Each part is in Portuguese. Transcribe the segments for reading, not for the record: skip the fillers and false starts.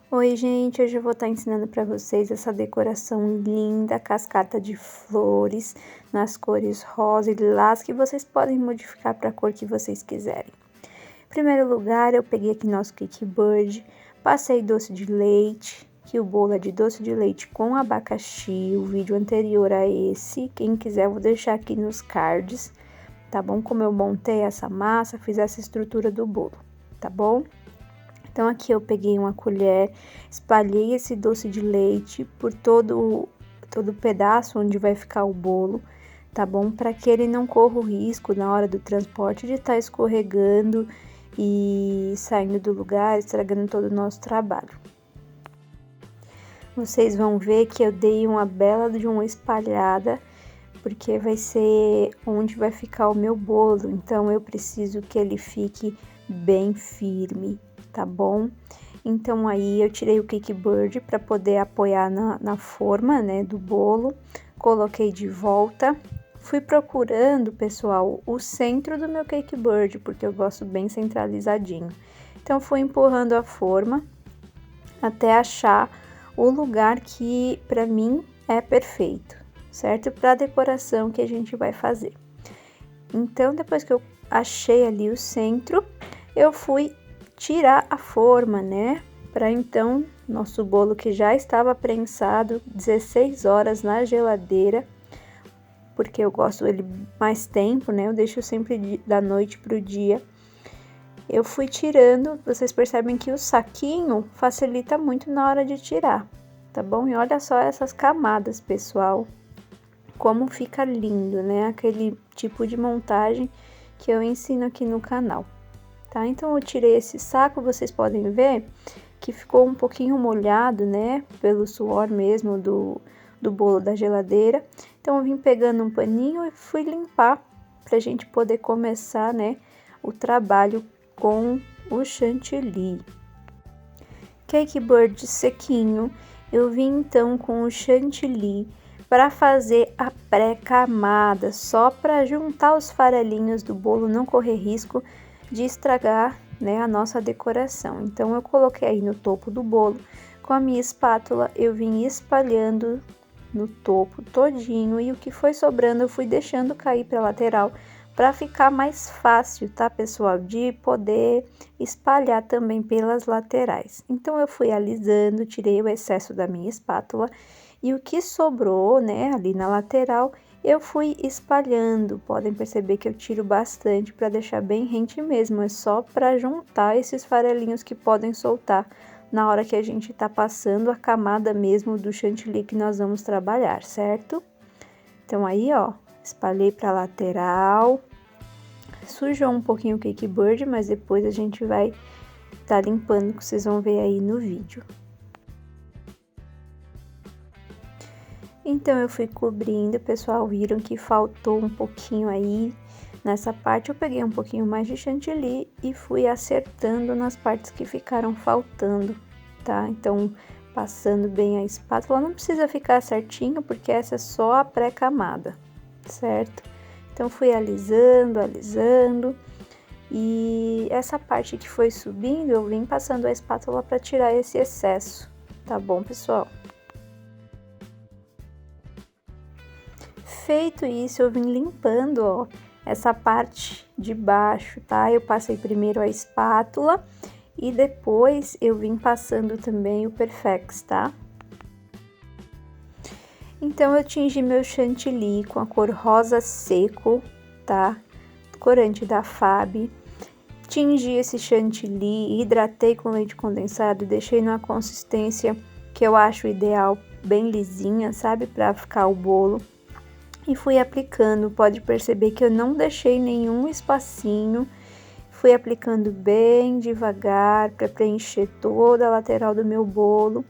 Oi, gente, hoje eu vou estar ensinando para vocês essa decoração linda, cascata de flores, nas cores rosa e lilás, que vocês podem modificar para a cor que vocês quiserem. Em primeiro lugar, eu peguei aqui nosso Cake Bird, passei doce de leite, que o bolo é de doce de leite com abacaxi, o vídeo anterior a esse, quem quiser eu vou deixar aqui nos cards, tá bom? Como eu montei essa massa, fiz essa estrutura do bolo, tá bom? Então, aqui eu peguei uma colher, espalhei esse doce de leite por todo o pedaço onde vai ficar o bolo, tá bom? Para que ele não corra o risco na hora do transporte de estar escorregando e saindo do lugar, estragando todo o nosso trabalho. Vocês vão ver que eu dei uma bela de uma espalhada, porque vai ser onde vai ficar o meu bolo, então eu preciso que ele fique bem firme, tá bom? Então, aí eu tirei o Cake Bird para poder apoiar na forma, né, do bolo, coloquei de volta, fui procurando, pessoal, o centro do meu Cake Bird, porque eu gosto bem centralizadinho. Então, fui empurrando a forma até achar o lugar que, para mim, é perfeito, certo? Para a decoração que a gente vai fazer. Então, depois que eu achei ali o centro, eu fui tirar a forma, né? Para então, nosso bolo que já estava prensado 16 horas na geladeira, porque eu gosto dele mais tempo, né? Eu deixo sempre da noite pro dia. Eu fui tirando, vocês percebem que o saquinho facilita muito na hora de tirar, tá bom? E olha só essas camadas, pessoal, como fica lindo, né? Aquele tipo de montagem que eu ensino aqui no canal. Tá? Então, eu tirei esse saco, vocês podem ver que ficou um pouquinho molhado, né? Pelo suor mesmo do bolo da geladeira. Então, eu vim pegando um paninho e fui limpar pra gente poder começar, né? O trabalho com o chantilly. Cake Bird sequinho, eu vim então com o chantilly para fazer a pré-camada, só para juntar os farelinhos do bolo, não correr risco de estragar, né, a nossa decoração. Então, eu coloquei aí no topo do bolo, com a minha espátula, eu vim espalhando no topo todinho, e o que foi sobrando eu fui deixando cair para lateral, para ficar mais fácil, tá, pessoal, de poder espalhar também pelas laterais. Então, eu fui alisando, tirei o excesso da minha espátula, e o que sobrou, né, ali na lateral, eu fui espalhando. Podem perceber que eu tiro bastante para deixar bem rente mesmo, é só para juntar esses farelinhos que podem soltar na hora que a gente tá passando a camada mesmo do chantilly que nós vamos trabalhar, certo? Então, aí, ó, espalhei pra lateral, sujou um pouquinho o Cake Bird, mas depois a gente vai tá limpando, que vocês vão ver aí no vídeo. Então, eu fui cobrindo, pessoal, viram que faltou um pouquinho aí nessa parte, eu peguei um pouquinho mais de chantilly e fui acertando nas partes que ficaram faltando, tá? Então, passando bem a espátula, não precisa ficar certinho, porque essa é só a pré-camada, certo? Então, fui alisando, alisando, e essa parte que foi subindo, eu vim passando a espátula para tirar esse excesso, tá bom, pessoal? Feito isso, eu vim limpando, ó, essa parte de baixo, tá? Eu passei primeiro a espátula e depois eu vim passando também o Perfex, tá? Então, eu tingi meu chantilly com a cor rosa seco, tá? Corante da Fab. Tingi esse chantilly, hidratei com leite condensado, deixei numa consistência que eu acho ideal, bem lisinha, sabe? Pra ficar o bolo. E fui aplicando, pode perceber que eu não deixei nenhum espacinho, fui aplicando bem devagar para preencher toda a lateral do meu bolo,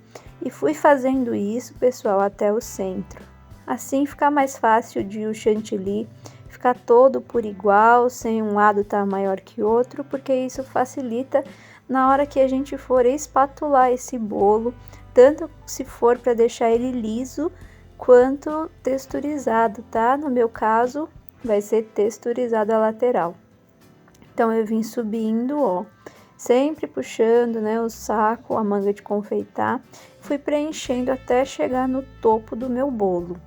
e fui fazendo isso, pessoal, até o centro. Assim fica mais fácil de o chantilly ficar todo por igual, sem um lado estar maior que o outro, porque isso facilita na hora que a gente for espatular esse bolo, tanto se for para deixar ele liso, quanto texturizado, tá? No meu caso, vai ser texturizado a lateral. Então, eu vim subindo, ó, sempre puxando, né, o saco, a manga de confeitar, fui preenchendo até chegar no topo do meu bolo.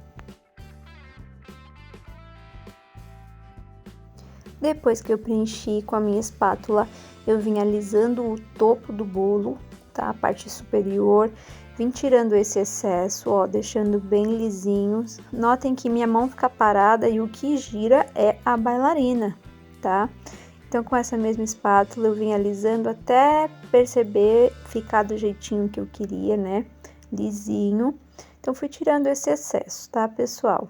Depois que eu preenchi com a minha espátula, eu vim alisando o topo do bolo, tá? A parte superior, vim tirando esse excesso, ó, deixando bem lisinhos. Notem que minha mão fica parada e o que gira é a bailarina, tá? Então, com essa mesma espátula, eu vim alisando até perceber ficar do jeitinho que eu queria, né? Lisinho. Então, fui tirando esse excesso, tá, pessoal?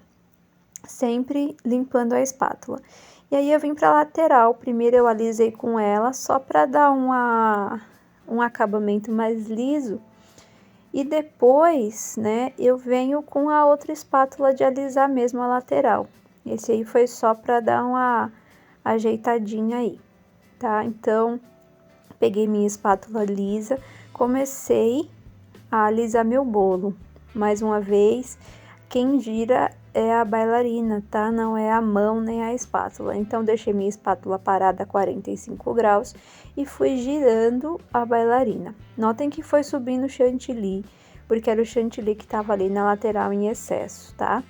Sempre limpando a espátula. E aí, eu vim pra lateral. Primeiro, eu alisei com ela, só pra dar um acabamento mais liso. E depois, né, eu venho com a outra espátula de alisar mesmo a lateral. Esse aí foi só pra dar uma ajeitadinha aí, tá? Então, peguei minha espátula lisa, comecei a alisar meu bolo. Mais uma vez, quem gira é a bailarina, tá? Não é a mão nem a espátula. Então, deixei minha espátula parada a 45 graus e fui girando a bailarina. Notem que foi subindo o chantilly, porque era o chantilly que tava ali na lateral em excesso, tá?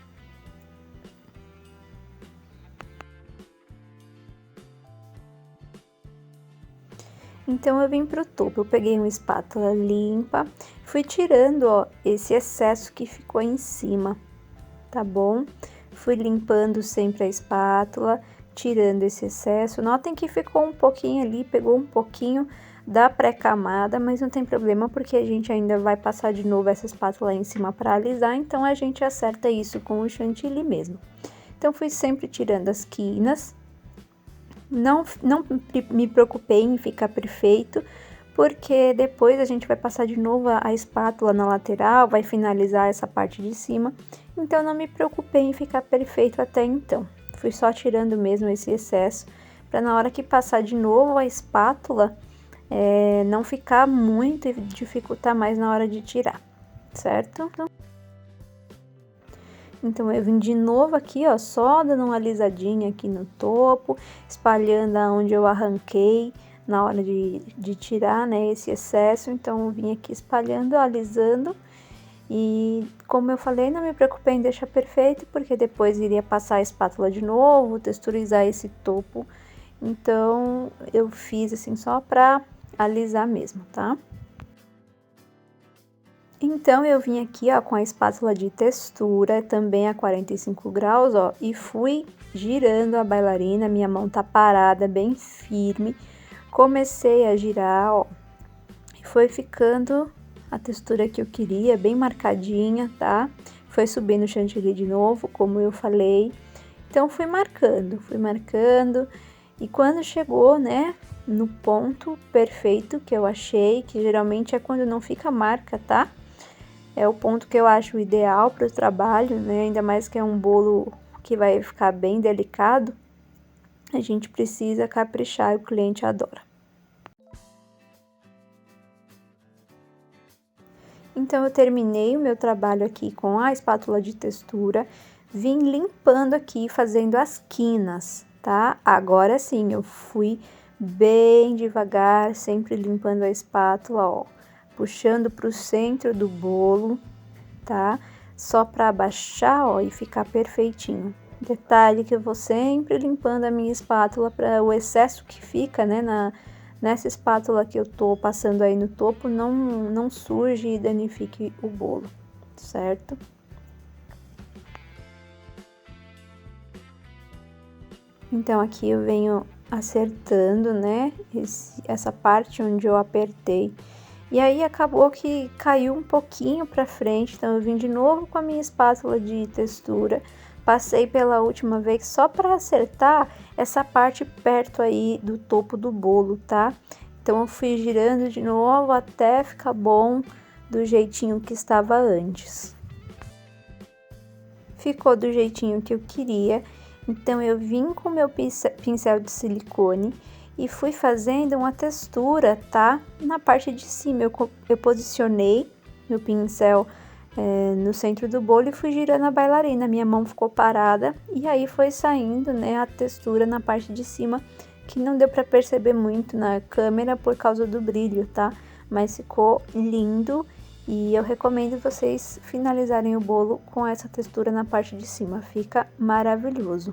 Então, eu vim pro topo, eu peguei uma espátula limpa, fui tirando, ó, esse excesso que ficou em cima, tá bom? Fui limpando sempre a espátula, tirando esse excesso. Notem que ficou um pouquinho ali, pegou um pouquinho da pré-camada, mas não tem problema, porque a gente ainda vai passar de novo essa espátula em cima para alisar, então a gente acerta isso com o chantilly mesmo. Então, fui sempre tirando as quinas. Não me preocupei em ficar perfeito, porque depois a gente vai passar de novo a espátula na lateral, vai finalizar essa parte de cima, então não me preocupei em ficar perfeito até então. Fui só tirando mesmo esse excesso, para na hora que passar de novo a espátula, não ficar muito e dificultar mais na hora de tirar, certo? Então, eu vim de novo aqui, ó, só dando uma alisadinha aqui no topo, espalhando aonde eu arranquei na hora de tirar, né, esse excesso. Então, eu vim aqui espalhando, alisando. E, como eu falei, não me preocupei em deixar perfeito, porque depois iria passar a espátula de novo, texturizar esse topo. Então, eu fiz assim só pra alisar mesmo, tá? Então, eu vim aqui, ó, com a espátula de textura, também a 45 graus, ó, e fui girando a bailarina, minha mão tá parada, bem firme. Comecei a girar, ó, e foi ficando a textura que eu queria, bem marcadinha, tá? Foi subindo o chantilly de novo, como eu falei. Então, fui marcando, e quando chegou, né, no ponto perfeito que eu achei, que geralmente é quando não fica marca, tá? É o ponto que eu acho ideal para o trabalho, né? Ainda mais que é um bolo que vai ficar bem delicado. A gente precisa caprichar e o cliente adora. Então, eu terminei o meu trabalho aqui com a espátula de textura. Vim limpando aqui, fazendo as quinas, tá? Agora sim, eu fui bem devagar, sempre limpando a espátula, ó. Puxando pro centro do bolo, tá? Só para abaixar, ó, e ficar perfeitinho. Detalhe que eu vou sempre limpando a minha espátula para o excesso que fica, né, nessa espátula que eu tô passando aí no topo não suje e danifique o bolo, certo? Então, aqui eu venho acertando, né, essa parte onde eu apertei. E aí, acabou que caiu um pouquinho pra frente, então eu vim de novo com a minha espátula de textura. Passei pela última vez só para acertar essa parte perto aí do topo do bolo, tá? Então, eu fui girando de novo até ficar bom do jeitinho que estava antes. Ficou do jeitinho que eu queria. Então, eu vim com o meu pincel de silicone e fui fazendo uma textura, tá? Na parte de cima, eu posicionei meu pincel no centro do bolo e fui girando a bailarina. Minha mão ficou parada e aí foi saindo, né, a textura na parte de cima, que não deu para perceber muito na câmera por causa do brilho, tá? Mas ficou lindo e eu recomendo vocês finalizarem o bolo com essa textura na parte de cima, fica maravilhoso.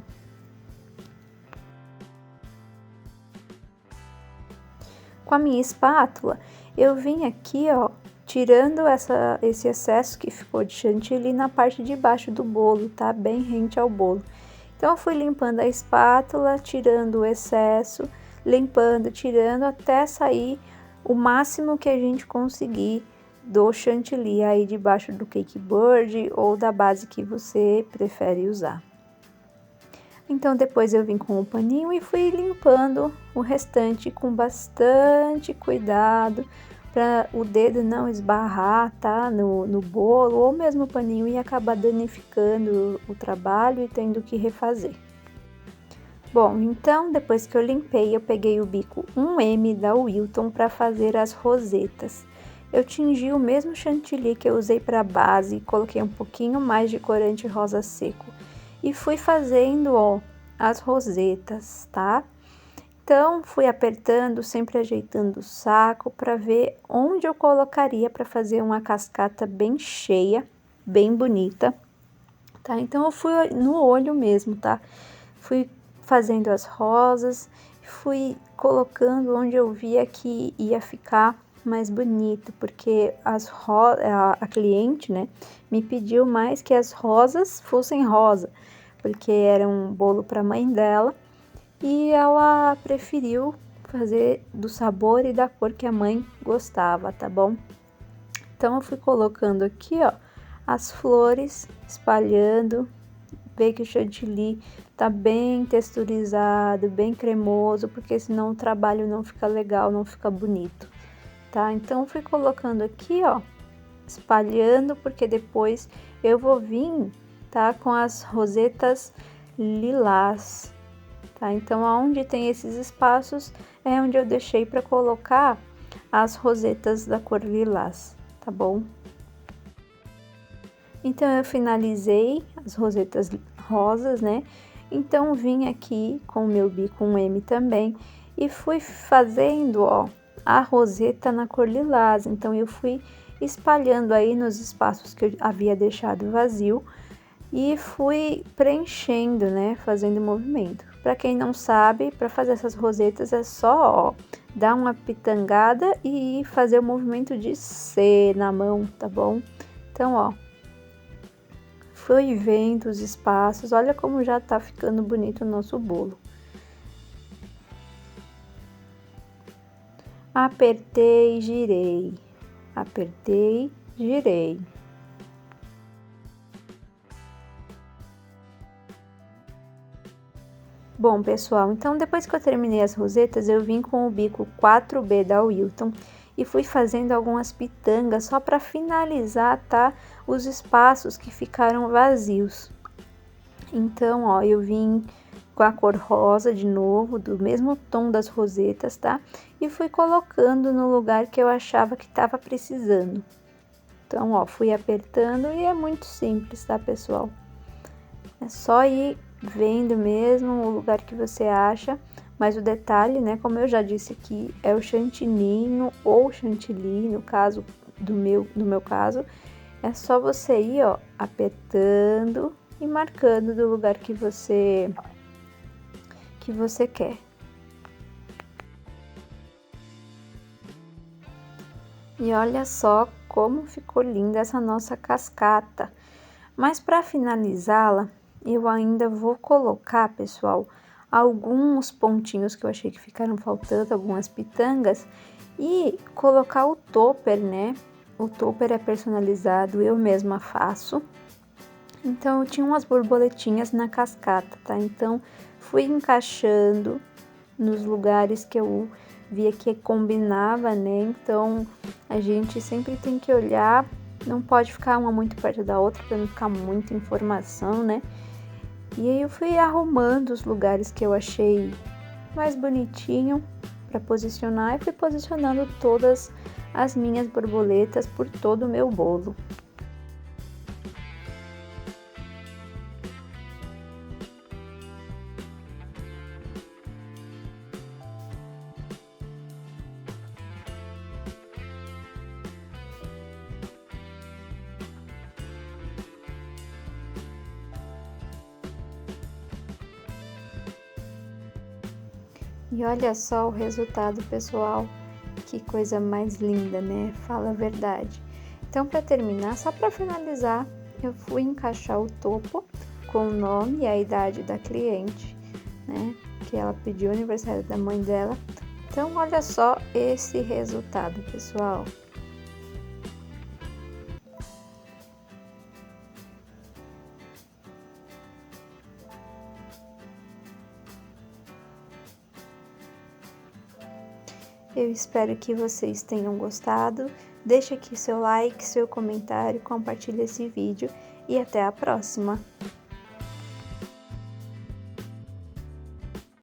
Com a minha espátula, eu vim aqui, ó, tirando esse excesso que ficou de chantilly na parte de baixo do bolo, tá? Bem rente ao bolo. Então, eu fui limpando a espátula, tirando o excesso, limpando, tirando, até sair o máximo que a gente conseguir do chantilly aí debaixo do cake board ou da base que você prefere usar. Então, depois eu vim com o paninho e fui limpando o restante com bastante cuidado, para o dedo não esbarrar, tá? No bolo, ou mesmo o paninho e acabar danificando o trabalho e tendo que refazer. Bom, então, depois que eu limpei, eu peguei o bico 1M da Wilton para fazer as rosetas. Eu tingi o mesmo chantilly que eu usei para a base, coloquei um pouquinho mais de corante rosa seco. E fui fazendo, ó, as rosetas, tá? Então, fui apertando, sempre ajeitando o saco para ver onde eu colocaria para fazer uma cascata bem cheia, bem bonita, tá? Então, eu fui no olho mesmo, tá? Fui fazendo as rosas, fui colocando onde eu via que ia ficar mais bonito, porque a cliente, né, me pediu mais que as rosas fossem rosa, porque era um bolo para a mãe dela e ela preferiu fazer do sabor e da cor que a mãe gostava, tá bom? Então eu fui colocando aqui, ó, as flores, espalhando, ver que o chantilly tá bem texturizado, bem cremoso, porque senão o trabalho não fica legal, não fica bonito, tá? Então fui colocando aqui, ó, espalhando, porque depois eu vou vir, tá, com as rosetas lilás, tá? Então, aonde tem esses espaços é onde eu deixei para colocar as rosetas da cor lilás, tá bom? Então, eu finalizei as rosetas rosas, né? Então, vim aqui com o meu bico 1M também e fui fazendo, ó, a roseta na cor lilás. Então, eu fui espalhando aí nos espaços que eu havia deixado vazio e fui preenchendo, né? Fazendo movimento. Para quem não sabe, para fazer essas rosetas é só, ó, dar uma pitangada e fazer o movimento de C na mão, tá bom? Então, ó, fui vendo os espaços, olha como já tá ficando bonito o nosso bolo. Apertei, girei, apertei, girei. Bom, pessoal, então depois que eu terminei as rosetas, eu vim com o bico 4B da Wilton e fui fazendo algumas pitangas só para finalizar, tá? Os espaços que ficaram vazios. Então, ó, eu vim com a cor rosa de novo, do mesmo tom das rosetas, tá? E fui colocando no lugar que eu achava que estava precisando. Então, ó, fui apertando e é muito simples, tá, pessoal? É só ir vendo mesmo o lugar que você acha, mas o detalhe, né, como eu já disse aqui, é o chantininho ou chantilly, no caso no meu caso, é só você ir, ó, apertando e marcando do lugar que você quer. E olha só como ficou linda essa nossa cascata. Mas para finalizá-la, eu ainda vou colocar, pessoal, alguns pontinhos que eu achei que ficaram faltando, algumas pitangas, e colocar o topper, né? O topper é personalizado, eu mesma faço. Então, eu tinha umas borboletinhas na cascata, tá? Então, fui encaixando nos lugares que eu via que combinava, né? Então, a gente sempre tem que olhar, não pode ficar uma muito perto da outra para não ficar muita informação, né? E aí eu fui arrumando os lugares que eu achei mais bonitinho para posicionar e fui posicionando todas as minhas borboletas por todo o meu bolo. E olha só o resultado, pessoal. Que coisa mais linda, né? Fala a verdade. Então, para terminar, só para finalizar, eu fui encaixar o topo com o nome e a idade da cliente, né? Que ela pediu o aniversário da mãe dela. Então, olha só esse resultado, pessoal. Eu espero que vocês tenham gostado. Deixe aqui seu like, seu comentário, compartilhe esse vídeo e até a próxima!